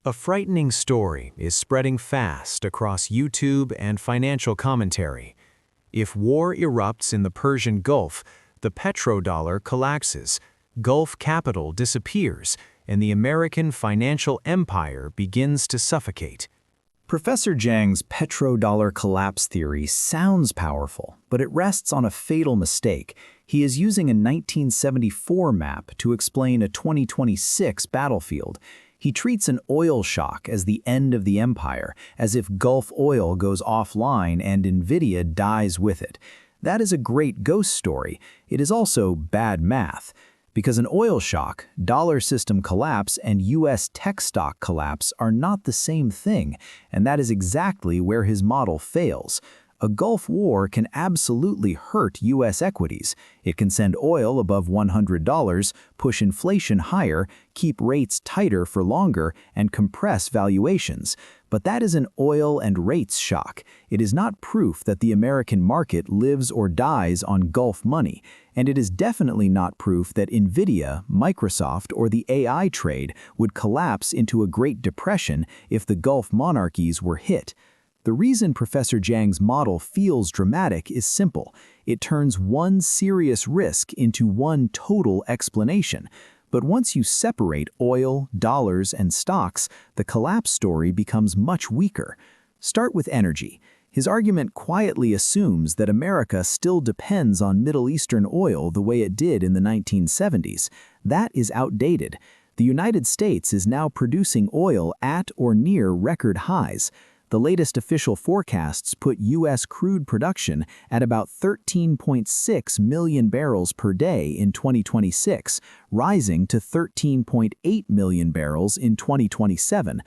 A frightening story is spreading fast across YouTube and financial commentary. If war erupts in the Persian Gulf, the petrodollar collapses, Gulf capital disappears, and the American financial empire begins to suffocate. Professor Jiang's petrodollar collapse theory sounds powerful, but it rests on a fatal mistake. He is using a 1974 map to explain a 2026 battlefield. He treats an oil shock as the end of the empire, as if Gulf oil goes offline and Nvidia dies with it. That is a great ghost story. It is also bad math. Because an oil shock, dollar system collapse, and U.S. tech stock collapse are not the same thing, and that is exactly where his model fails. A Gulf war can absolutely hurt U.S. equities. It can send oil above $100, push inflation higher, keep rates tighter for longer, and compress valuations. But that is an oil and rates shock. It is not proof that the American market lives or dies on Gulf money. And it is definitely not proof that Nvidia, Microsoft, or the AI trade would collapse into a Great Depression if the Gulf monarchies were hit. The reason Professor Jiang's model feels dramatic is simple. It turns one serious risk into one total explanation. But once you separate oil, dollars, and stocks, the collapse story becomes much weaker. Start with energy. His argument quietly assumes that America still depends on Middle Eastern oil the way it did in the 1970s. That is outdated. The United States is now producing oil at or near record highs. The latest official forecasts put U.S. crude production at about 13.6 million barrels per day in 2026, rising to 13.8 million barrels in 2027.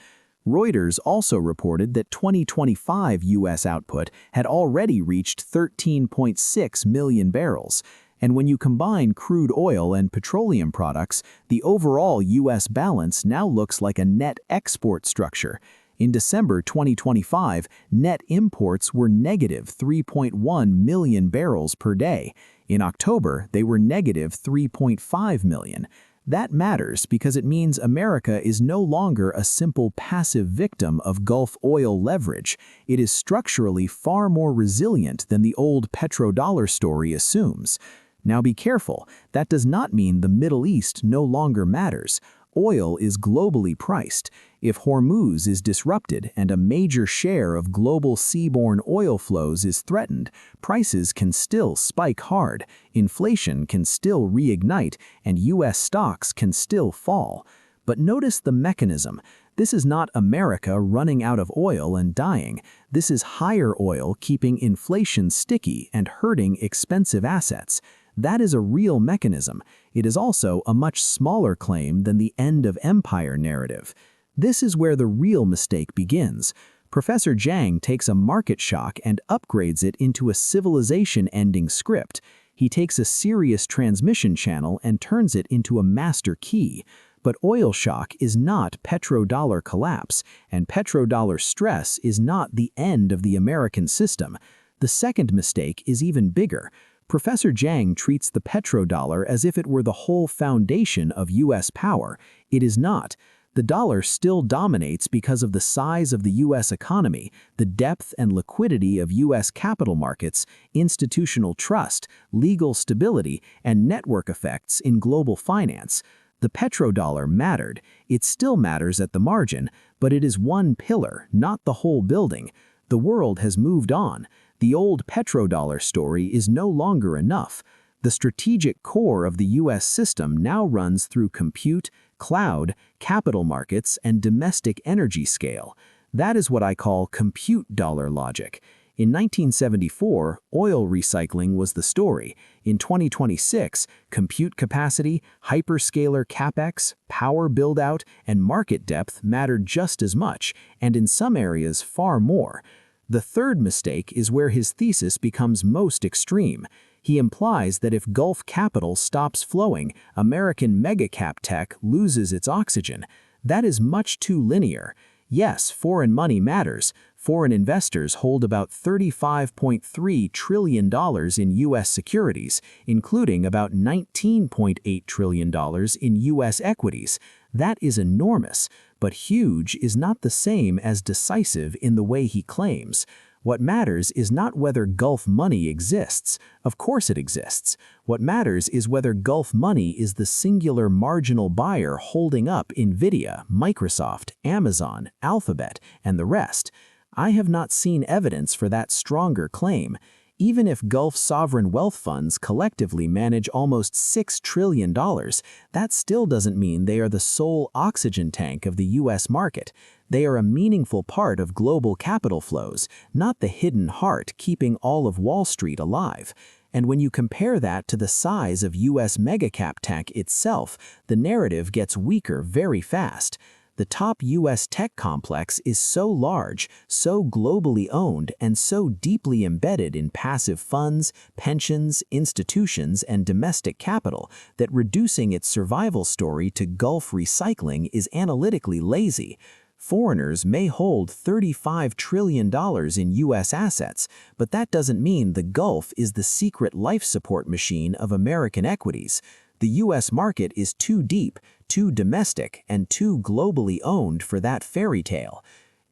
Reuters also reported that 2025 U.S. output had already reached 13.6 million barrels. And when you combine crude oil and petroleum products, the overall U.S. balance now looks like a net export structure. In December 2025, net imports were negative 3.1 million barrels per day. In October, they were negative 3.5 million. That matters because it means America is no longer a simple passive victim of Gulf oil leverage. It is structurally far more resilient than the old petrodollar story assumes. Now be careful, that does not mean the Middle East no longer matters. Oil is globally priced. If Hormuz is disrupted and a major share of global seaborne oil flows is threatened, prices can still spike hard, inflation can still reignite, and U.S. stocks can still fall. But notice the mechanism. This is not America running out of oil and dying. This is higher oil keeping inflation sticky and hurting expensive assets. That is a real mechanism. It is also a much smaller claim than the end of empire narrative. This is where the real mistake begins. Professor Jiang takes a market shock and upgrades it into a civilization-ending script. He takes a serious transmission channel and turns it into a master key. But oil shock is not petrodollar collapse, and petrodollar stress is not the end of the American system. The second mistake is even bigger. Professor Jiang treats the petrodollar as if it were the whole foundation of U.S. power. It is not. The dollar still dominates because of the size of the U.S. economy, the depth and liquidity of U.S. capital markets, institutional trust, legal stability, and network effects in global finance. The petrodollar mattered. It still matters at the margin, but it is one pillar, not the whole building. The world has moved on. The old petrodollar story is no longer enough. The strategic core of the U.S. system now runs through compute, cloud, capital markets, and domestic energy scale. That is what I call compute dollar logic. In 1974, oil recycling was the story. In 2026, compute capacity, hyperscaler capex, power build-out, and market depth mattered just as much, and in some areas far more. The third mistake is where his thesis becomes most extreme. He implies that if Gulf capital stops flowing, American mega-cap tech loses its oxygen. That is much too linear. Yes, foreign money matters. Foreign investors hold about $35.3 trillion in U.S. securities, including about $19.8 trillion in U.S. equities. That is enormous. But huge is not the same as decisive in the way he claims. What matters is not whether Gulf money exists. Of course it exists. What matters is whether Gulf money is the singular marginal buyer holding up Nvidia, Microsoft, Amazon, Alphabet, and the rest. I have not seen evidence for that stronger claim. Even if Gulf sovereign wealth funds collectively manage almost $6 trillion, that still doesn't mean they are the sole oxygen tank of the U.S. market. They are a meaningful part of global capital flows, not the hidden heart keeping all of Wall Street alive. And when you compare that to the size of U.S. megacap tech itself, the narrative gets weaker very fast. The top U.S. tech complex is so large, so globally owned, and so deeply embedded in passive funds, pensions, institutions, and domestic capital that reducing its survival story to Gulf recycling is analytically lazy. Foreigners may hold $35 trillion in U.S. assets, but that doesn't mean the Gulf is the secret life support machine of American equities. The U.S. market is too deep, too domestic, and too globally owned for that fairy tale.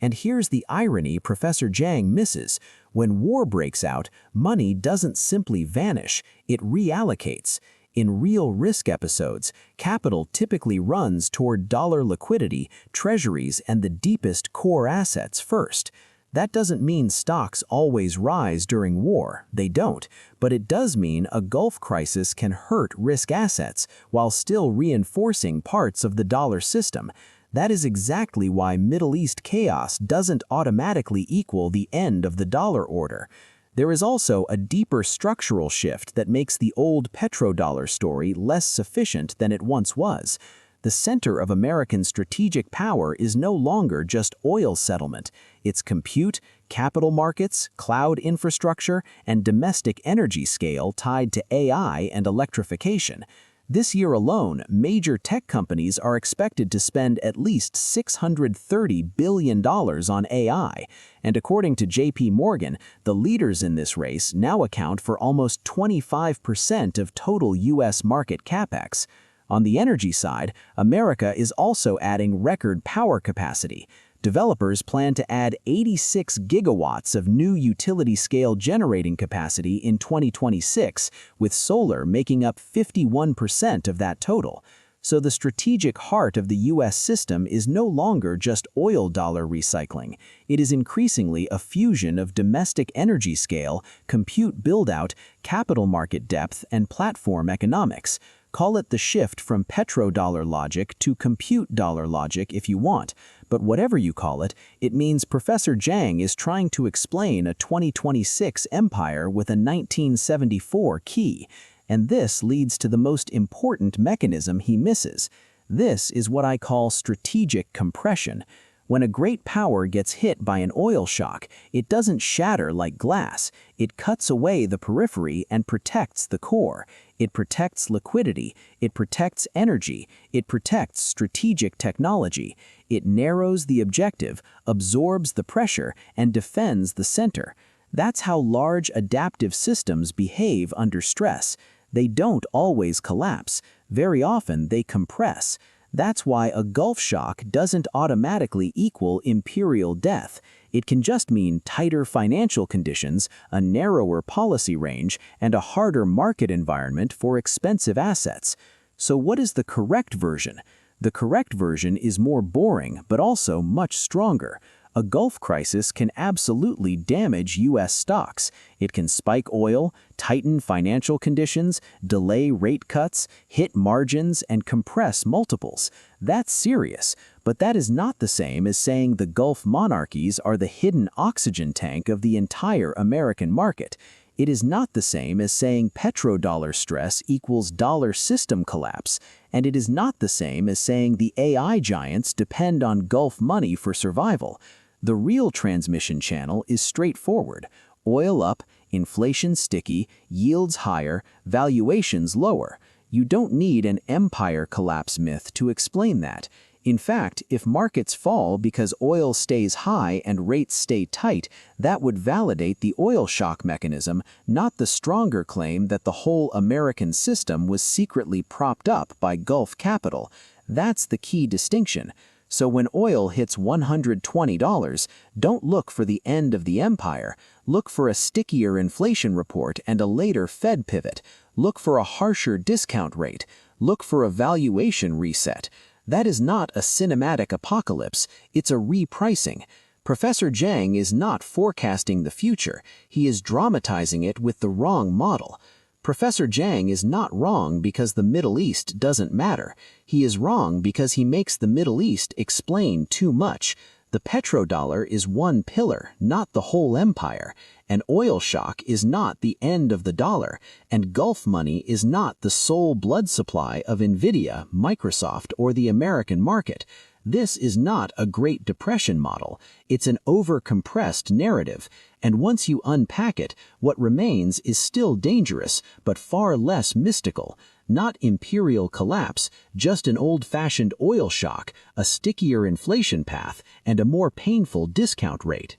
And here's the irony Professor Jiang misses. When war breaks out, money doesn't simply vanish, it reallocates. In real risk episodes, capital typically runs toward dollar liquidity, treasuries, and the deepest core assets first. That doesn't mean stocks always rise during war, they don't, but it does mean a Gulf crisis can hurt risk assets while still reinforcing parts of the dollar system. That is exactly why Middle East chaos doesn't automatically equal the end of the dollar order. There is also a deeper structural shift that makes the old petrodollar story less sufficient than it once was. The center of American strategic power is no longer just oil settlement. It's compute, capital markets, cloud infrastructure, and domestic energy scale tied to AI and electrification. This year alone, major tech companies are expected to spend at least $630 billion on AI, and according to J.P. Morgan, the leaders in this race now account for almost 25% of total U.S. market capex. On the energy side, America is also adding record power capacity. Developers plan to add 86 gigawatts of new utility-scale generating capacity in 2026, with solar making up 51% of that total. So the strategic heart of the U.S. system is no longer just oil dollar recycling. It is increasingly a fusion of domestic energy scale, compute build-out, capital market depth, and platform economics. Call it the shift from petrodollar logic to compute dollar logic if you want, but whatever you call it, it means Professor Jiang is trying to explain a 2026 empire with a 1974 key. And this leads to the most important mechanism he misses. This is what I call strategic compression. When a great power gets hit by an oil shock, it doesn't shatter like glass. It cuts away the periphery and protects the core. It protects liquidity. It protects energy. It protects strategic technology. It narrows the objective, absorbs the pressure, and defends the center. That's how large adaptive systems behave under stress. They don't always collapse. Very often they compress. That's why a Gulf shock doesn't automatically equal imperial death. It can just mean tighter financial conditions, a narrower policy range, and a harder market environment for expensive assets. So what is the correct version? The correct version is more boring, but also much stronger. A Gulf crisis can absolutely damage U.S. stocks. It can spike oil, tighten financial conditions, delay rate cuts, hit margins, and compress multiples. That's serious, but that is not the same as saying the Gulf monarchies are the hidden oxygen tank of the entire American market. It is not the same as saying petrodollar stress equals dollar system collapse, and it is not the same as saying the AI giants depend on Gulf money for survival. The real transmission channel is straightforward. Oil up, inflation sticky, yields higher, valuations lower. You don't need an empire collapse myth to explain that. In fact, if markets fall because oil stays high and rates stay tight, that would validate the oil shock mechanism, not the stronger claim that the whole American system was secretly propped up by Gulf capital. That's the key distinction. So when oil hits $120, don't look for the end of the empire. Look for a stickier inflation report and a later Fed pivot. Look for a harsher discount rate. Look for a valuation reset. That is not a cinematic apocalypse, it's a repricing. Professor Jiang is not forecasting the future, he is dramatizing it with the wrong model. Professor Jiang is not wrong because the Middle East doesn't matter. He is wrong because he makes the Middle East explain too much. The petrodollar is one pillar, not the whole empire. An oil shock is not the end of the dollar, and Gulf money is not the sole blood supply of Nvidia, Microsoft, or the American market. This is not a Great Depression model, it's an over-compressed narrative, and once you unpack it, what remains is still dangerous, but far less mystical. Not imperial collapse, just an old-fashioned oil shock, a stickier inflation path, and a more painful discount rate.